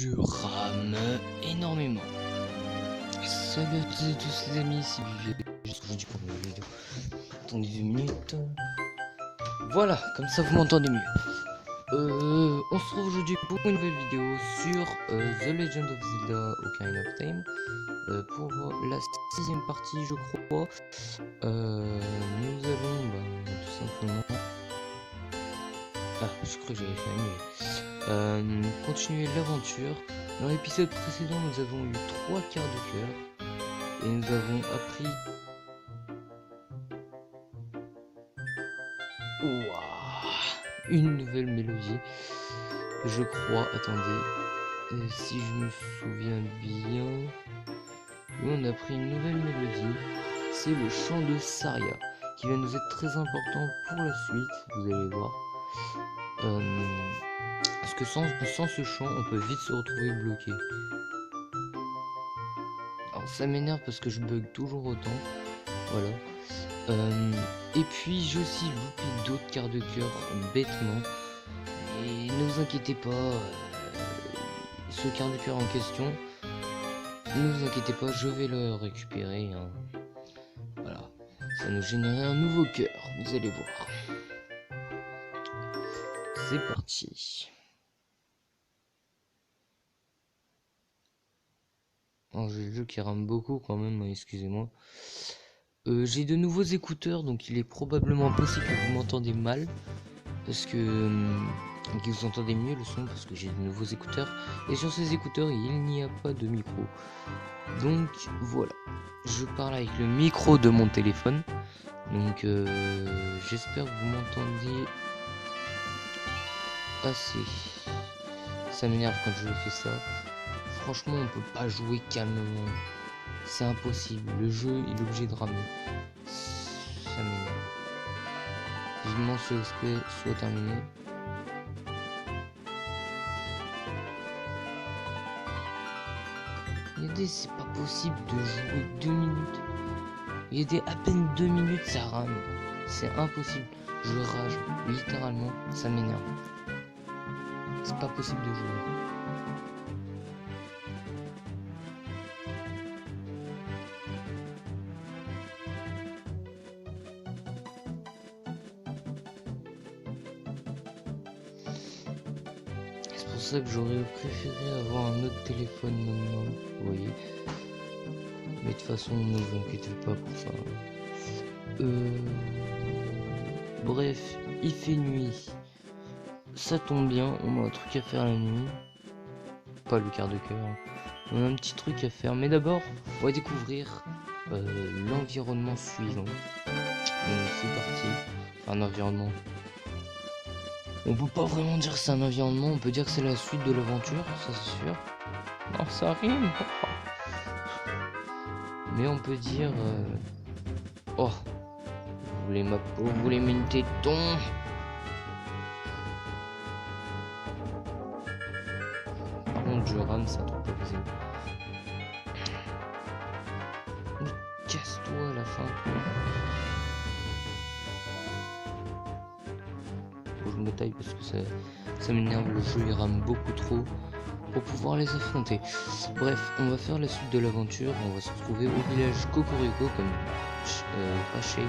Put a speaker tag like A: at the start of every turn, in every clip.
A: je rame énormément. Salut à toutes et tous les amis, c'est Vivier. Juste pour une vidéo. Attendez 2 minutes. Voilà, comme ça vous m'entendez mieux. On se retrouve aujourd'hui pour une nouvelle vidéo sur The Legend of Zelda Ocarina of Time. Pour la 6ème partie, je crois. Nous allons tout simplement... Ah, je crois que j'avais fait mieux. Continuer l'aventure. Dans l'épisode précédent, nous avons eu 3 quarts de cœur. Et nous avons appris... Ouah, une nouvelle mélodie. Je crois, attendez. Si je me souviens bien... on a pris une nouvelle mélodie. C'est le chant de Saria. Qui va nous être très important pour la suite. Vous allez voir. Parce que sans ce chant, on peut vite se retrouver bloqué. Alors ça m'énerve parce que je bug toujours autant. Voilà. Et puis j'ai aussi loupé d'autres quarts de cœur bêtement. Et ne vous inquiétez pas, ce quart de cœur en question, ne vous inquiétez pas, je vais le récupérer. Hein. Voilà. Ça nous générer un nouveau cœur, vous allez voir. C'est parti. Alors j'ai le jeu qui rame beaucoup quand même, excusez-moi. J'ai de nouveaux écouteurs, donc il est probablement possible que vous m'entendez mal. Parce que... que vous entendez mieux le son, parce que j'ai de nouveaux écouteurs. Et sur ces écouteurs, il n'y a pas de micro. Donc voilà. Je parle avec le micro de mon téléphone. Donc j'espère que vous m'entendez assez. Ça m'énerve quand je fais ça. Franchement, on peut pas jouer calmement. C'est impossible. Le jeu, il est obligé de ramer. Ça m'énerve. Vivement ce aspect soit terminé. Regardez, c'est pas possible de jouer 2 minutes. Il y a des à peine 2 minutes, ça rame. C'est impossible. Je rage, littéralement, ça m'énerve. C'est pas possible de jouer. C'est pour ça que j'aurais préféré avoir un autre téléphone maintenant, vous voyez. Mais de toute façon, ne vous inquiétez pas pour ça. Bref, il fait nuit. Ça tombe bien, on a un truc à faire la nuit. Pas le quart de cœur. On a un petit truc à faire. Mais d'abord, on va découvrir l'environnement suivant. C'est parti. Enfin, un environnement. On peut pas vraiment dire que c'est un environnement. On peut dire que c'est la suite de l'aventure, ça c'est sûr. Non, ça rime. Mais on peut dire... Oh, vous voulez ma peau, vous voulez mes tétons. Par contre, je rame, ça trop pas possible. Mais casse-toi à la fin. Faut que je me taille parce que ça m'énerve, le jeu il rame beaucoup trop pour pouvoir les affronter. Bref, on va faire la suite de l'aventure. On va se retrouver au village Kokoriko comme Haché.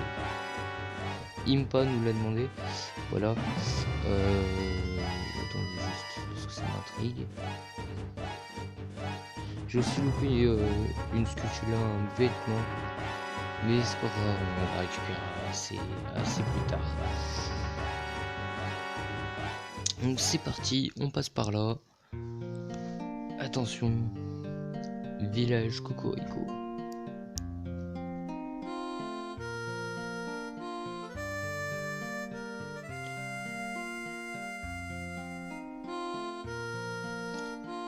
A: Impa nous l'a demandé. Voilà. Attendez juste parce que ça m'intrigue. J'ai aussi loupé une scutula, un vêtement. Mais c'est pas grave, on va récupérer assez plus tard. Donc c'est parti, on passe par là. Attention, village Kokoriko.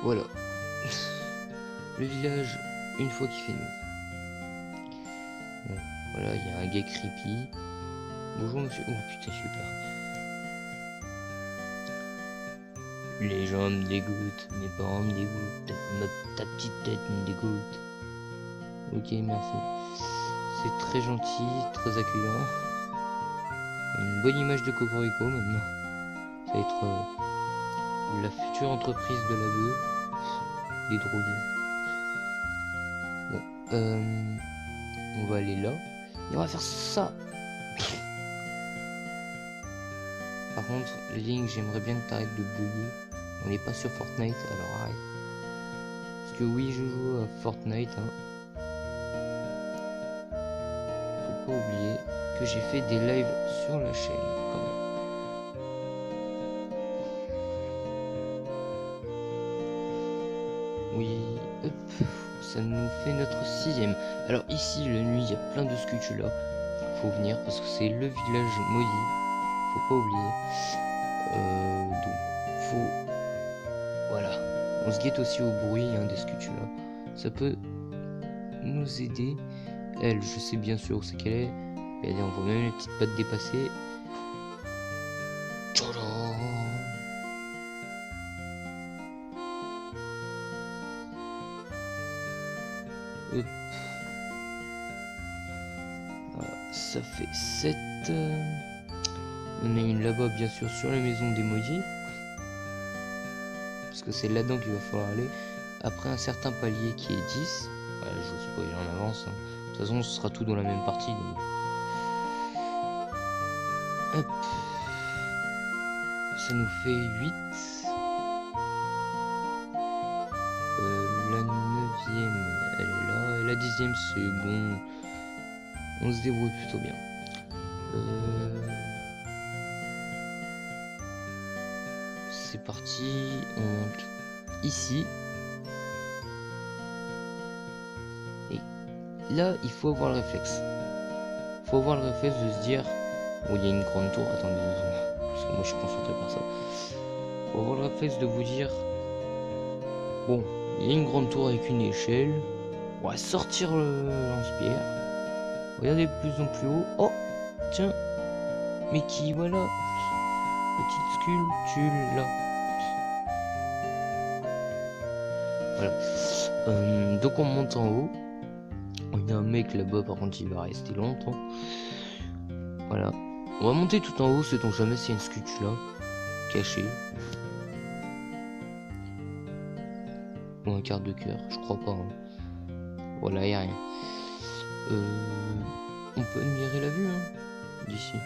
A: Voilà. Le village, une fois qu'il fait nuit. Bon, voilà, il y a un gars creepy. Bonjour monsieur. Oh putain, super. Les gens me dégoûtent, mes parents me dégoûtent, ta petite tête me dégoûte. Ok, merci. C'est très gentil, très accueillant. Une bonne image de Kokoriko maintenant. Ça va être la future entreprise de la bœuf. des drogués. Bon, on va aller là. Et on va faire ça. Par contre, Link, j'aimerais bien que tu arrêtes de bugger. On n'est pas sur Fortnite, alors arrête. Parce que oui, je joue à Fortnite. Hein. Faut pas oublier que j'ai fait des lives sur la chaîne quand même. Oui, hop, ça nous fait notre 6ème. Alors ici, la nuit, il y a plein de sculptures là. Faut venir parce que c'est le village maudit. Faut pas oublier. Donc, faut... Voilà. On se guette aussi au bruit des sculptures là. Ça peut nous aider. Elle, je sais bien sûr où c'est qu'elle est. Regardez, on voit même les petites pattes dépassées. Tcharam. Hop. Voilà, ça fait 7. On a une là-bas, bien sûr, sur la maison des maudits. Parce que c'est là-dedans qu'il va falloir aller. Après un certain palier qui est 10. Voilà, je vous spoil en avance. Hein. De toute façon, ce sera tout dans la même partie. Donc... Hop. Ça nous fait 8. La 9ème, elle est là. Et la 10ème, c'est bon. On se débrouille plutôt bien. C'est parti. On monte ici. Et là, il faut avoir le réflexe. Il faut avoir le réflexe de se dire... Oh, il y a une grande tour. Attendez 2 secondes. Parce que moi, je suis concentré par ça. Il faut avoir le réflexe de vous dire... Bon, il y a une grande tour avec une échelle. On va sortir le lance-pierre. Regardez de plus en plus haut. Oh, tiens. Mais qui, voilà. Petite sculpture là. Voilà. Donc on monte en haut. Il y a un mec là-bas, par contre il va rester longtemps. Voilà. On va monter tout en haut, sait-on jamais s'il y a une sculpture là. Cachée. Ou un quart de cœur, je crois pas. Hein. Voilà, y a rien. On peut admirer la vue hein, d'ici.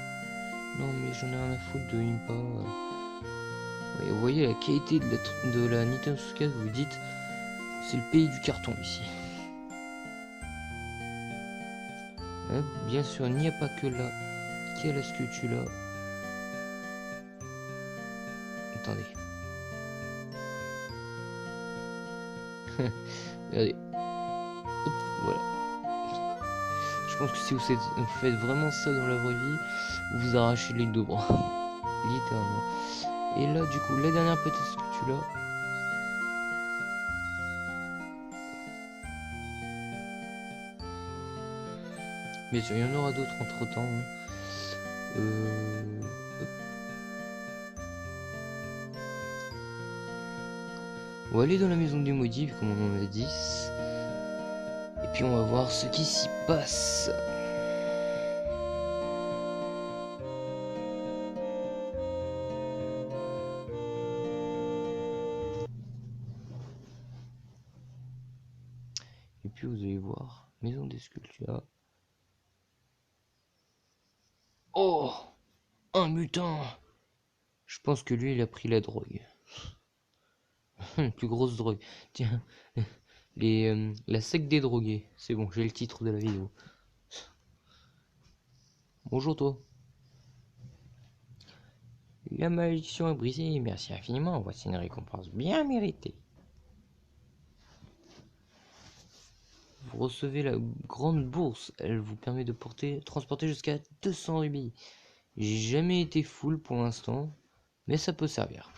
A: Non mais j'en ai rien à foutre de Impa. Ouais, vous voyez la qualité de la Nintendo 64, vous dites c'est le pays du carton ici. Hein, bien sûr, il n'y a pas que là qu'il y a la sculpture là. Attendez. Regardez. Hop, voilà. Je pense que si vous faites vraiment ça dans la vraie vie, vous vous arrachez les 2 bras. Littéralement. Et là, du coup, la dernière petite sculpture là. Bien sûr, il y en aura d'autres entre temps. Hein. On va aller dans la maison des maudits, comme on en a 10. Et puis on va voir ce qui s'y passe. Et puis vous allez voir, maison des sculptures. Oh, un mutant. Je pense que lui, il a pris la drogue. La plus grosse drogue. Tiens, la secte des drogués. C'est bon, j'ai le titre de la vidéo. Bonjour toi. La malédiction est brisée, merci infiniment. Voici une récompense bien méritée. Vous recevez la grande bourse. Elle vous permet de transporter jusqu'à 200 rubis. J'ai jamais été full pour l'instant, mais ça peut servir.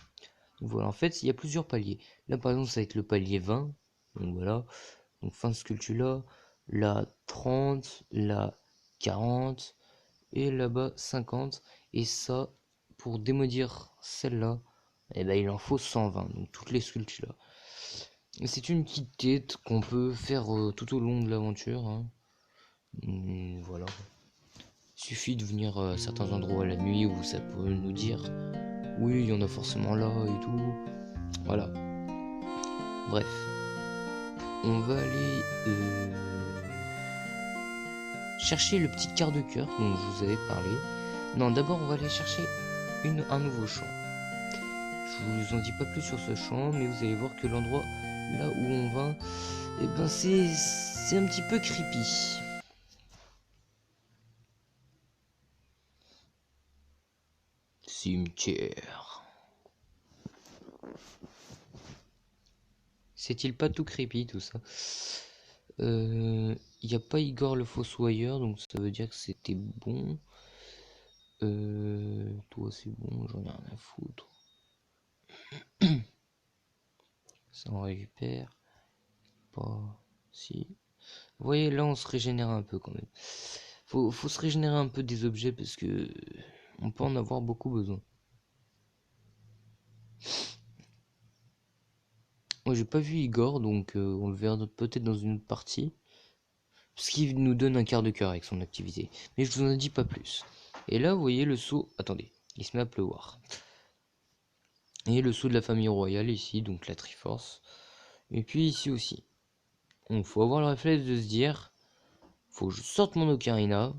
A: Donc voilà, en fait, il y a plusieurs paliers. Là, par exemple, ça va être le palier 20. Donc voilà. Donc fin de sculpture là. Là, 30. Là, 40. Et là-bas, 50. Et ça, pour démodir celle-là, eh ben, il en faut 120. Donc toutes les sculptures là. C'est une petite quête qu'on peut faire tout au long de l'aventure. Hein. Voilà. Il suffit de venir à certains endroits la nuit où ça peut nous dire oui, il y en a forcément là et tout. Voilà. Bref. on va aller chercher le petit quart de cœur dont je vous avais parlé. Non, d'abord on va aller chercher un nouveau champ. Je vous en dis pas plus sur ce champ, mais vous allez voir que l'endroit là où on va, et ben c'est un petit peu creepy. Cimetière. C'est-il pas tout creepy tout ça? Il n'y a pas Igor le Fossoyeur, donc ça veut dire que c'était bon. Toi c'est bon, j'en ai rien à foutre. Ça on récupère. Pas. Si. Vous voyez, là on se régénère un peu quand même. Faut se régénérer un peu des objets parce que on peut en avoir beaucoup besoin. Moi j'ai pas vu Igor, donc on le verra peut-être dans une autre partie. Parce qu'il nous donne un quart de cœur avec son activité. Mais je vous en dis pas plus. Et là vous voyez le sceau. Attendez, il se met à pleuvoir. Et le sceau de la famille royale ici, donc la Triforce. Et puis ici aussi. Donc faut avoir le réflexe de se dire, faut que je sorte mon ocarina.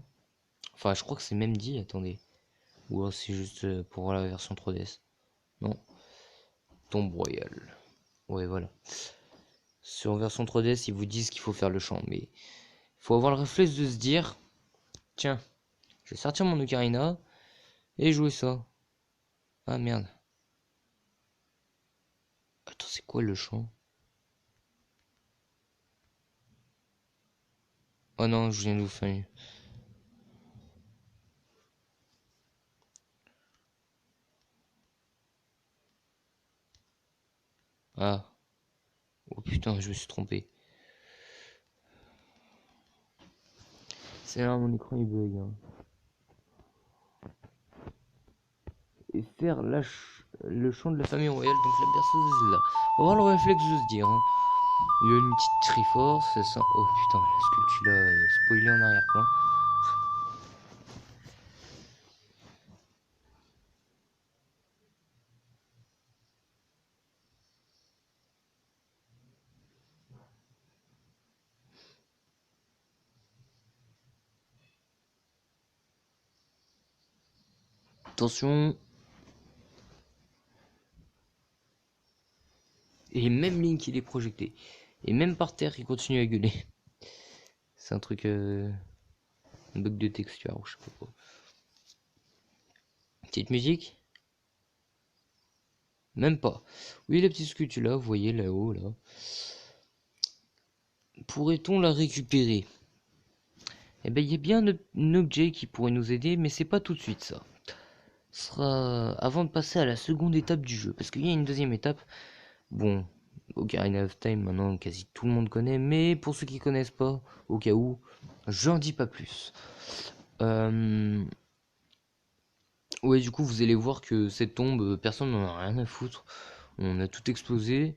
A: Enfin je crois que c'est même dit, attendez. Ou alors c'est juste pour la version 3DS. Non. Tombe royale. Ouais voilà. Sur version 3DS ils vous disent qu'il faut faire le chant. Mais faut avoir le réflexe de se dire, tiens, je vais sortir mon ocarina et jouer ça. Ah merde. Attends, c'est quoi le chant? Oh non, je viens de vous faire. Ah. Oh putain, je me suis trompé. C'est là, mon écran il bug. Hein. Et faire le chant de la famille royale, donc la berceuse là. On va avoir le réflexe de se dire. Hein. Il y a une petite Triforce, ça sent. Oh putain, la sculpture là est spoilée en arrière-plan. Attention. Et même Link il est projeté. Et même par terre il continue à gueuler. C'est un truc. Un bug de texture ou je sais pas quoi. Petite musique. Même pas. Oui, la petite sculpture là, vous voyez là-haut là. Pourrait-on la récupérer? Eh ben il y a bien un objet qui pourrait nous aider, mais c'est pas tout de suite ça. Ce sera avant de passer à la seconde étape du jeu, parce qu'il y a une deuxième étape. Bon, Ocarina of Time maintenant quasi tout le monde connaît, mais pour ceux qui connaissent pas, au cas où, j'en dis pas plus. Ouais, du coup vous allez voir que cette tombe, personne n'en a rien à foutre. On a tout explosé.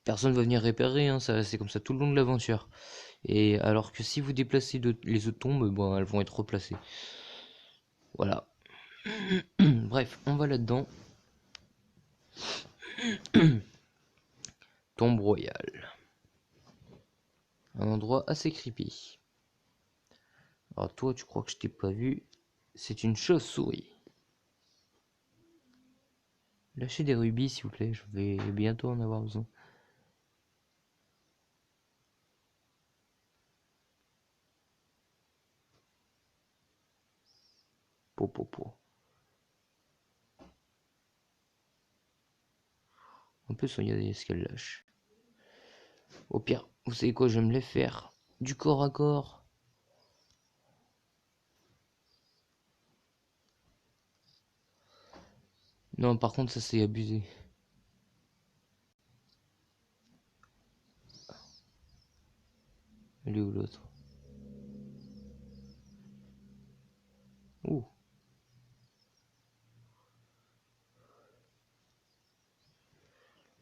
A: Personne va venir réparer, hein, ça c'est comme ça tout le long de l'aventure. Et alors que si vous déplacez les autres tombes, bon, elles vont être replacées. Voilà. Bref, on va là-dedans. Tombe royale. Un endroit assez creepy. Alors toi, tu crois que je t'ai pas vu? C'est une chauve-souris. Lâchez des rubis, s'il vous plaît. Je vais bientôt en avoir besoin. Po. En plus, regardez ce qu'elle lâche. Au pire, vous savez quoi, je vais me les faire. Du corps à corps. Non, par contre, ça c'est abusé. Elle est où l'autre? Ouh.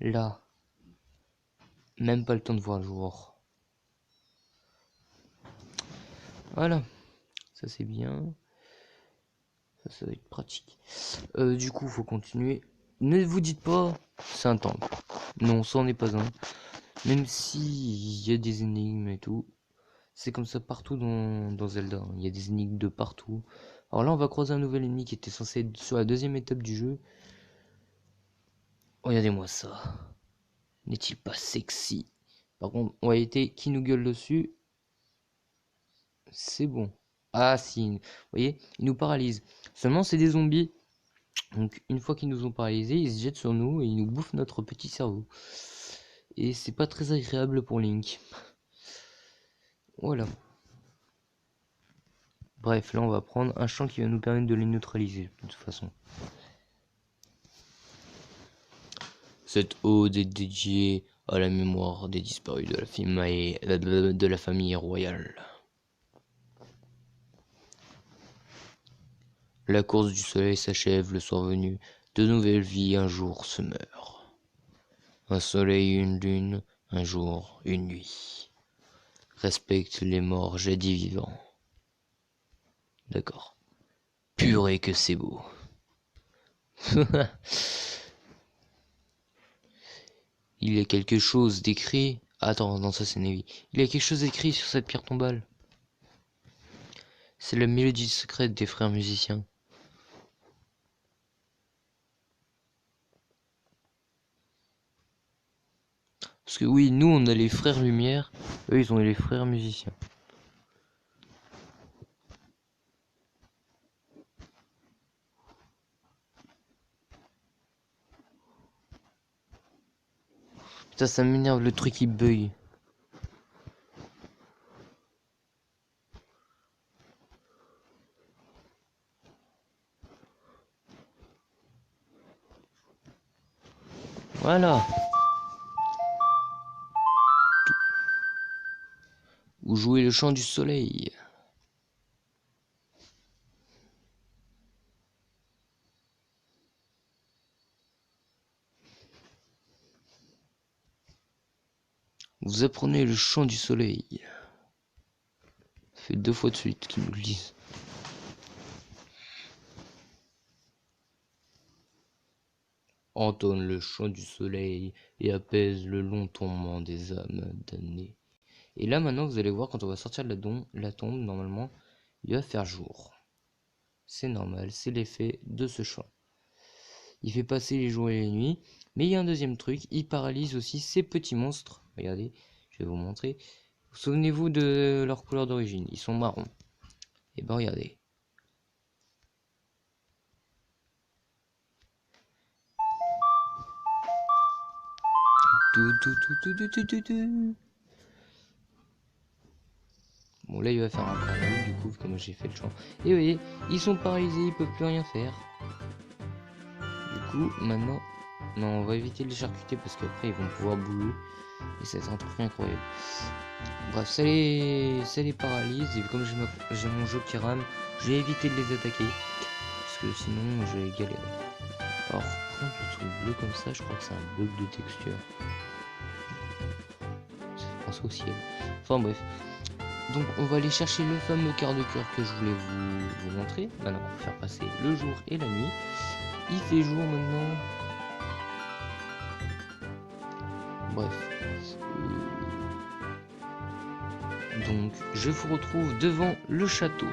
A: Là. Même pas le temps de voir le jour. Voilà. Ça c'est bien. Ça va être pratique. Du coup, faut continuer. Ne vous dites pas, c'est un temple. Non, ça n'en est pas un. Même si il y a des énigmes et tout, c'est comme ça partout dans Zelda, hein. Il y a des énigmes de partout. Alors là, on va croiser un nouvel ennemi qui était censé être sur la deuxième étape du jeu. Regardez-moi ça. N'est-il pas sexy? Par contre, on va éviter qui nous gueule dessus. C'est bon. Ah si, vous voyez, ils nous paralysent. Seulement, c'est des zombies. Donc, une fois qu'ils nous ont paralysés, ils se jettent sur nous et ils nous bouffent notre petit cerveau. Et c'est pas très agréable pour Link. Voilà. Bref, là, on va prendre un champ qui va nous permettre de les neutraliser, de toute façon. Cette ode est dédiée à la mémoire des disparus de la famille royale. La course du soleil s'achève le soir venu, de nouvelles vies un jour se meurent. Un soleil, une lune, un jour, une nuit. Respecte les morts jadis vivants. D'accord. Purée que c'est beau. Il y a quelque chose d'écrit. Attends, non, ça c'est Navy. Il y a quelque chose d'écrit sur cette pierre tombale. C'est la mélodie secrète des frères musiciens. Parce que oui, nous on a les frères lumière, eux ils ont les frères musiciens. Putain, ça m'énerve le truc qui bug. Voilà. Ou jouer le chant du soleil. Vous apprenez le chant du soleil. Ça fait 2 fois de suite qu'ils nous le disent. Entonne le chant du soleil et apaise le long tombement des âmes damnées. Et là maintenant vous allez voir quand on va sortir de la tombe, normalement, il va faire jour. C'est normal, c'est l'effet de ce chant. Il fait passer les jours et les nuits. Mais il y a un deuxième truc, il paralyse aussi ces petits monstres. Regardez, je vais vous montrer. Souvenez-vous de leur couleur d'origine, ils sont marrons. Et ben regardez. Bon là il va faire un bruit du coup comme j'ai fait le chant. Et vous voyez, ils sont paralysés, ils peuvent plus rien faire. Du coup maintenant, non on va éviter de les charcuter parce qu'après ils vont pouvoir bouger. Et ça va être un truc incroyable. Bref, ça les paralyse. Et comme j'ai mon jeu qui rame, j'ai évité de les attaquer. Parce que sinon, je vais galérer. Alors, prendre le truc bleu comme ça, je crois que c'est un bug de texture. Ça fait penser au ciel. Enfin bref. Donc, on va aller chercher le fameux quart de cœur que je voulais vous montrer. Maintenant, on va faire passer le jour et la nuit. Il fait jour maintenant. Bref. Donc, je vous retrouve devant le château.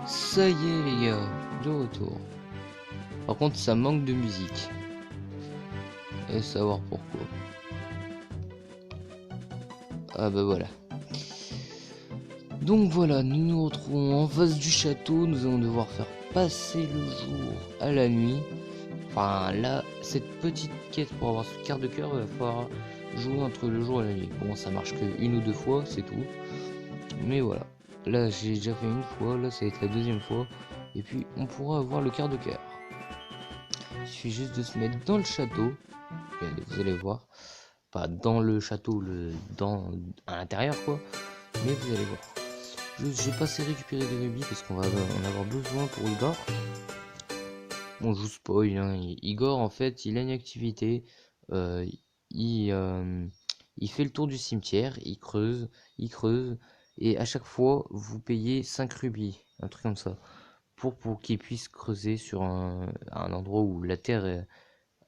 A: Ça y est les gars, de retour. Par contre, ça manque de musique. Et savoir pourquoi. Ah bah voilà. Donc voilà, nous nous retrouvons en face du château. Nous allons devoir faire passer le jour à la nuit. Enfin là, cette petite quête pour avoir ce quart de cœur, il va falloir jouer entre le jour et la nuit. Bon, ça marche que 1 ou 2 fois, c'est tout. Mais voilà. Là, j'ai déjà fait 1 fois. Là, ça va être la 2e fois. Et puis, on pourra avoir le quart de cœur. Il suffit juste de se mettre dans le château. Regardez, vous allez voir. Pas dans le château, à l'intérieur quoi. Mais vous allez voir. J'ai passé récupérer des rubis parce qu'on va en avoir besoin pour Igor. Bon, je vous spoil, hein. Igor en fait, il a une activité. Euh, il, euh, il fait le tour du cimetière, il creuse. Et à chaque fois, vous payez 5 rubis, un truc comme ça. Pour qu'il puisse creuser sur un endroit où la terre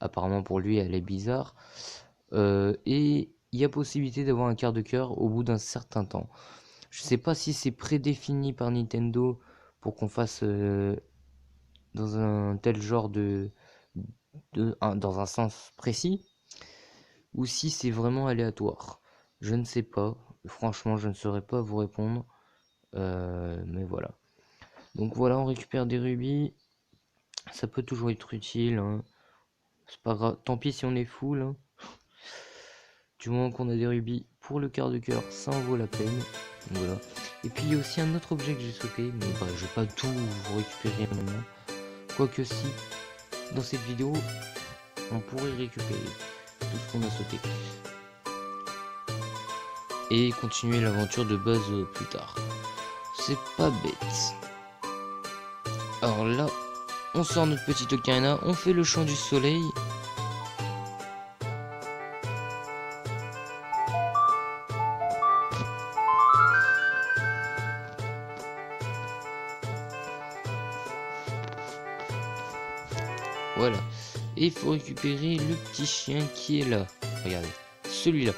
A: apparemment pour lui elle est bizarre. Et il y a possibilité d'avoir un quart de cœur au bout d'un certain temps. Je sais pas si c'est prédéfini par Nintendo pour qu'on fasse dans un tel genre dans un sens précis, ou si c'est vraiment aléatoire. Je ne sais pas. Franchement, je ne saurais pas vous répondre. Mais voilà. Donc voilà, on récupère des rubis. Ça peut toujours être utile. Hein. C'est pas grave. Tant pis si on est full. Hein. Du moment qu'on a des rubis pour le quart de cœur, ça en vaut la peine. Voilà. Et puis il y a aussi un autre objet que j'ai sauté, mais bah, je vais pas tout vous récupérer maintenant. Quoique si, dans cette vidéo, on pourrait récupérer tout ce qu'on a sauté. Et continuer l'aventure de base plus tard. C'est pas bête. Alors là, on sort notre petite ocarina, on fait le chant du soleil. Voilà. Et il faut récupérer le petit chien qui est là. Regardez. Celui-là.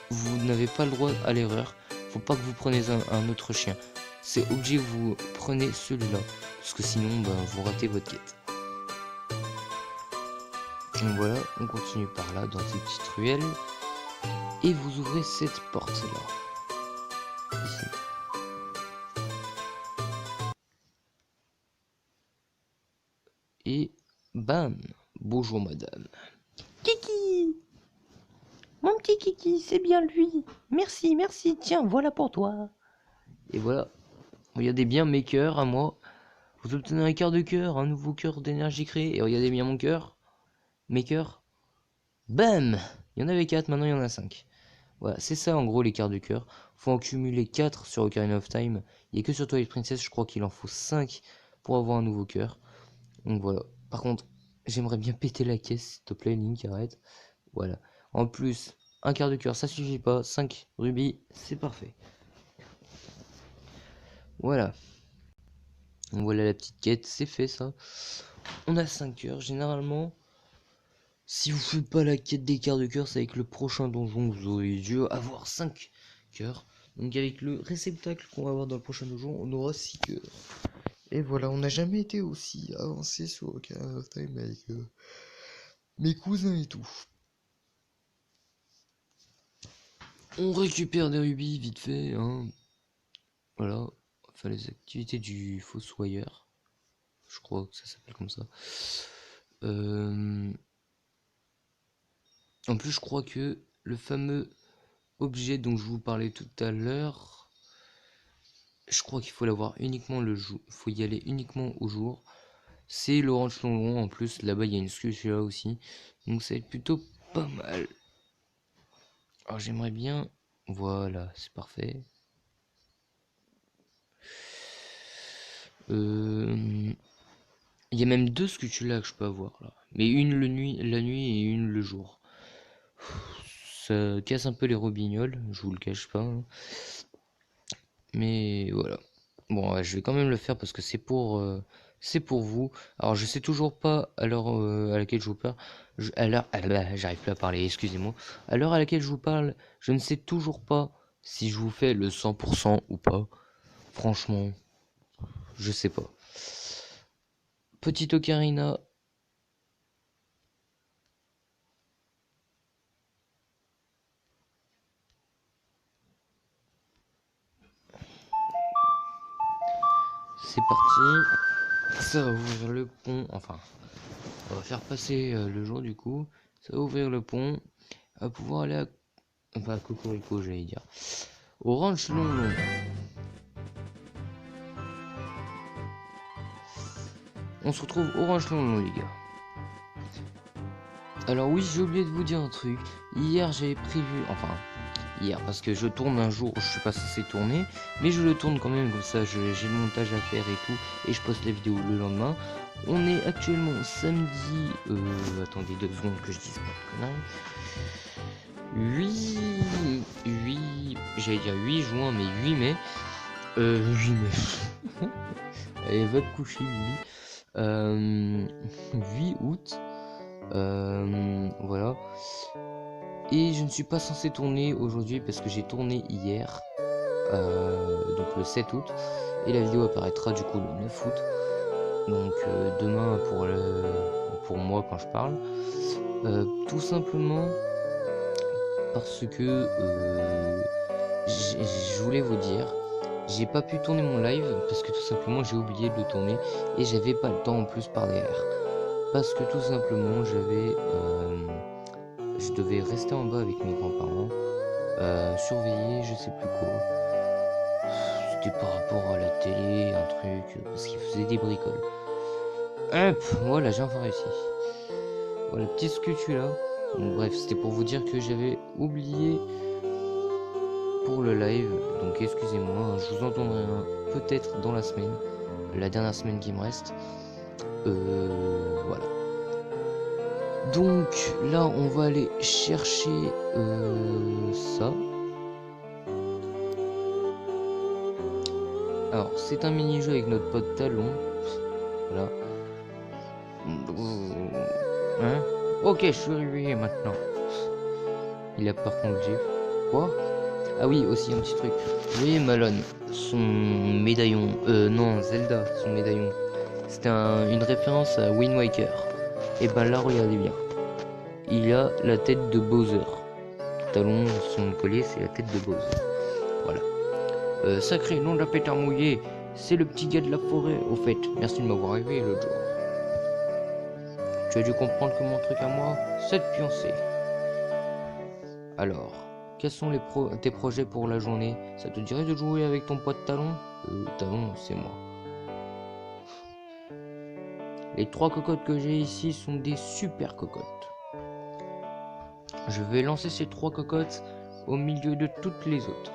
A: Vous n'avez pas le droit à l'erreur. Faut pas que vous preniez un autre chien. C'est obligé que vous prenez celui-là. Parce que sinon, ben, vous ratez votre quête. Donc voilà, on continue par là, dans ces petites ruelles. Et vous ouvrez cette porte-là. Ici. Et bam! Bonjour madame.
B: Kiki! Mon petit Kiki, c'est bien lui. Merci, merci. Tiens, voilà pour toi.
A: Et voilà. Regardez bien mes cœurs à moi. Vous obtenez un quart de cœur, un nouveau cœur d'énergie créé. Et regardez bien mon cœur. Mes cœurs. Bam! Il y en avait 4, maintenant il y en a 5. Voilà, c'est ça en gros les quarts de cœur. Faut en cumuler 4 sur Ocarina of Time. Il n'y a que sur Twilight Princess, je crois qu'il en faut 5 pour avoir un nouveau cœur. Donc voilà. Par contre, j'aimerais bien péter la caisse, s'il te plaît, Link, arrête. Voilà. En plus, un quart de cœur, ça suffit pas. 5 rubis, c'est parfait. Voilà. Donc voilà la petite quête, c'est fait ça. On a 5 cœurs. Généralement, si vous faites pas la quête des quarts de cœur, c'est avec le prochain donjon que vous aurez dû avoir 5 cœurs. Donc avec le réceptacle qu'on va avoir dans le prochain donjon, on aura 6 cœurs. Et voilà, on n'a jamais été aussi avancé sur Ocarina of Time avec mes cousins et tout. On récupère des rubis vite fait, hein. Voilà, enfin les activités du fossoyeur. Je crois que ça s'appelle comme ça. En plus, je crois que le fameux objet dont je vous parlais tout à l'heure, je crois qu'il faut l'avoir uniquement le jour. Il faut y aller uniquement au jour. C'est l'orange longlon en plus. Là-bas, il y a une sculpture aussi. Donc ça va être plutôt pas mal. Alors j'aimerais bien... Voilà, c'est parfait. Il y a même 2 sculptures là que je peux avoir là. Mais une la nuit et une le jour. Ça casse un peu les robignoles, je vous le cache pas. Hein. Mais voilà. Bon, ouais, je vais quand même le faire parce que c'est pour vous. Alors je sais toujours pas à l'heure à laquelle je vous parle. J'arrive plus à parler, excusez-moi. À l'heure à laquelle je vous parle, je ne sais toujours pas si je vous fais le 100% ou pas. Franchement, je sais pas. Petite ocarina. C'est parti. Ça va ouvrir le pont. Enfin, on va faire passer le jour du coup. Ça va ouvrir le pont. À pouvoir aller à... Enfin, Cocorico, j'allais dire. Orange Longlon. On se retrouve Orange Longlon, les gars. Alors oui, j'ai oublié de vous dire un truc. Hier, j'avais prévu... Enfin, hier, parce que je tourne un jour où je suis pas censé tourner. Mais je le tourne quand même, comme ça, j'ai le montage à faire et tout. Et je poste la vidéo le lendemain. On est actuellement samedi... attendez 2 secondes que je dise pas de conneries. 8... J'allais dire 8 juin, mais 8 mai. 8 mai. Allez, va te coucher, Bibi. 8 août. Voilà. Et je ne suis pas censé tourner aujourd'hui parce que j'ai tourné hier, donc le 7 août, et la vidéo apparaîtra du coup le 9 août. Donc demain pour moi quand je parle. Tout simplement parce que je voulais vous dire, j'ai pas pu tourner mon live parce que tout simplement j'ai oublié de le tourner et j'avais pas le temps en plus par derrière. Parce que tout simplement je devais rester en bas avec mes grands-parents, surveiller je sais plus quoi. C'était par rapport à la télé, un truc, parce qu'ils faisaient des bricoles. Hop, voilà, j'ai enfin réussi. Voilà, petit sculpture là. Donc, bref, c'était pour vous dire que j'avais oublié pour le live, donc excusez-moi, je vous entendrai peut-être dans la semaine, la dernière semaine qui me reste. Voilà. Donc là, on va aller chercher ça. Alors, c'est un mini-jeu avec notre pote Talon. Voilà. Hein? Ok, je suis réveillé maintenant. Il a par contre Jeff. Quoi? Ah oui, aussi un petit truc. Vous voyez Malone, son médaillon. Non, Zelda, son médaillon. C'était une référence à Wind Waker. Et ben là, regardez bien. Il a la tête de Bowser. Talon, son collier, c'est la tête de Bowser. Voilà. Sacré nom de la pétard mouillé. C'est le petit gars de la forêt, au fait. Merci de m'avoir réveillé l'autre jour. Tu as dû comprendre que mon truc à moi, c'est de pioncer. Alors, quels sont tes projets pour la journée? Ça te dirait de jouer avec ton pote Talon? Talon, c'est moi. Les 3 cocottes que j'ai ici sont des super cocottes. Je vais lancer ces 3 cocottes au milieu de toutes les autres.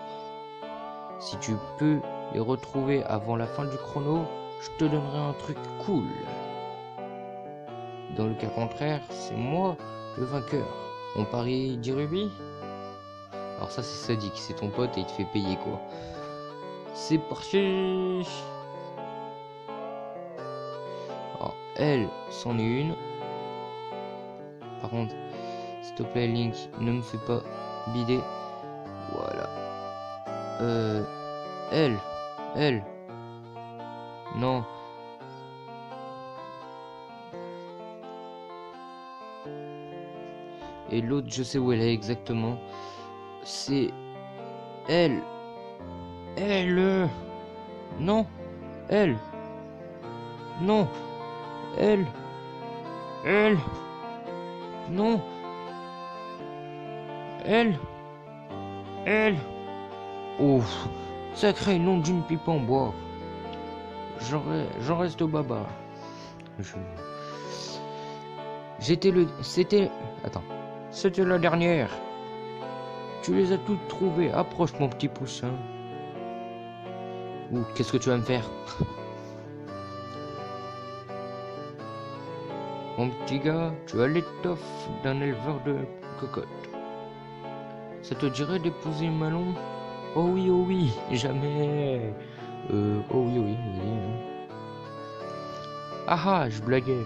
A: Si tu peux les retrouver avant la fin du chrono, je te donnerai un truc cool. Dans le cas contraire, c'est moi le vainqueur. On parie 10 rubis? Alors ça c'est sadique, c'est ton pote et il te fait payer quoi. C'est parti. Alors elle, c'en est une. Par contre, s'il te plaît Link, ne me fais pas bider. Voilà. Elle. Non. Et l'autre, je sais où elle est exactement. C'est elle. Non. Elle. Non. Elle. Non. Elle. Ouf. Sacré nom d'une pipe en bois. J'en reste au baba. C'était la dernière. Tu les as toutes trouvées. Approche mon petit poussin. Ouh, qu'est-ce que tu vas me faire? Mon petit gars, tu as l'étoffe d'un éleveur de cocottes. Ça te dirait d'épouser Malon? Oh oui, jamais. Oh oui, vas-y. Ah, je blaguais.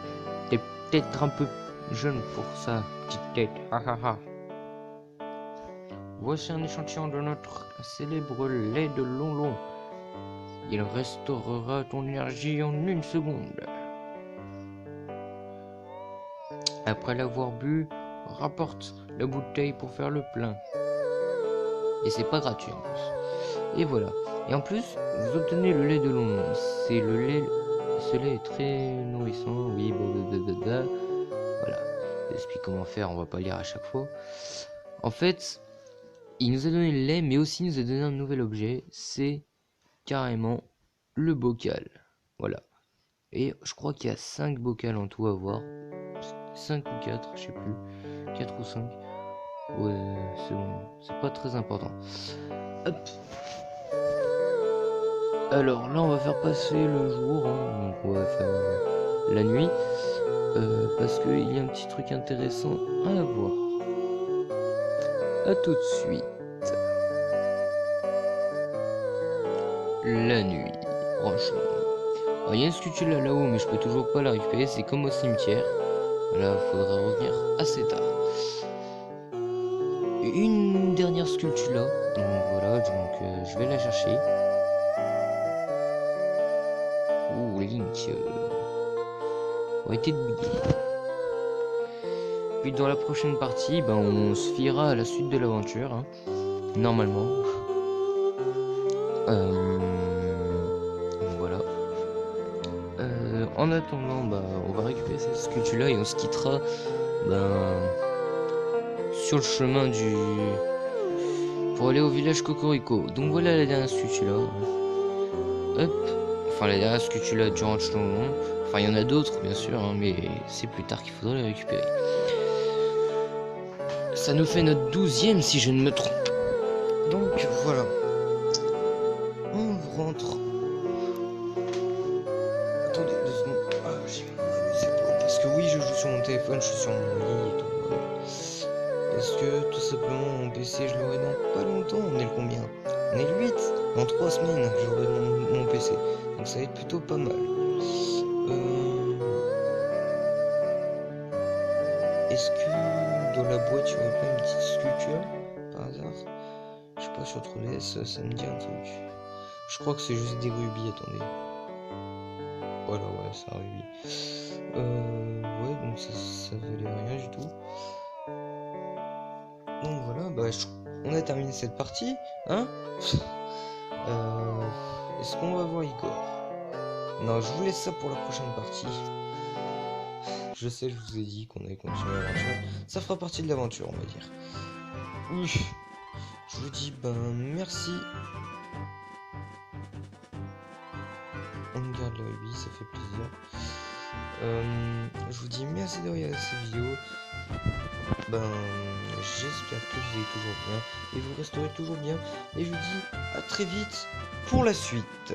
A: T'es peut-être un peu jeune pour ça, petite tête. Ah. Voici un échantillon de notre célèbre lait de Lonlon. Il restaurera ton énergie en 1 seconde. Après l'avoir bu, rapporte la bouteille pour faire le plein. Et c'est pas gratuit en plus. Et voilà. Et en plus, vous obtenez le lait de Lonlon. Ce lait est très nourrissant. Oui, blablabla. Voilà. J'explique comment faire, on va pas lire à chaque fois. En fait, il nous a donné le lait, mais aussi il nous a donné un nouvel objet. C'est carrément le bocal. Voilà. Et je crois qu'il y a 5 bocals en tout à voir. 5 ou 4, je sais plus. 4 ou 5. Ouais, c'est bon. C'est pas très important. Hop. Alors là, on va faire passer le jour. Hein. Donc on va faire la nuit. Parce qu'il y a un petit truc intéressant à voir. A tout de suite. La nuit, franchement. Alors, il y a une sculpture là-haut, mais je peux toujours pas la récupérer. C'est comme au cimetière. Là, faudra revenir assez tard. Une dernière sculpture là. Donc voilà, donc je vais la chercher. Ouh, Link. Arrêtez de bugger. Puis dans la prochaine partie, ben, on se fiera à la suite de l'aventure. Hein, normalement. Donc voilà. En attendant, bah, on va récupérer cette sculpture là et on se quittera sur le chemin du pour aller au village Cocorico. Donc voilà la dernière sculpture là. Hop. Enfin la dernière sculpture là durant le chemin. Enfin il y en a d'autres bien sûr, hein, mais c'est plus tard qu'il faudra les récupérer. Ça nous fait notre 12e si je ne me trompe. Donc voilà. On rentre. Attendez 2 secondes. Ah, c'est pas parce que oui, je joue sur mon téléphone, je suis sur mon lit et tout. Voilà. Parce que tout simplement, mon PC, je l'aurai dans pas longtemps. On est le combien? On est le 8. Dans 3 semaines, j'aurai mon PC. Donc ça va être plutôt pas mal. Est-ce que dans la boîte, il n'y aurait pas une petite sculpture par hasard? Je sais pas, sur 3DS, ça me dit un truc. Je crois que c'est juste des rubis, attendez. Voilà, ouais, c'est un rubis. Ouais, donc ça valait rien du tout. Donc voilà, bah, on a terminé cette partie, hein. Est-ce qu'on va voir Igor? Non, je vous laisse ça pour la prochaine partie. Je sais, je vous ai dit qu'on allait continuer l'aventure. Ça fera partie de l'aventure, on va dire. Oui. Je vous dis, ben, merci. On garde le rubis, ça fait plaisir. Je vous dis merci de regarder cette vidéo. Ben, j'espère que vous allez toujours bien et vous resterez toujours bien. Et je vous dis à très vite pour la suite.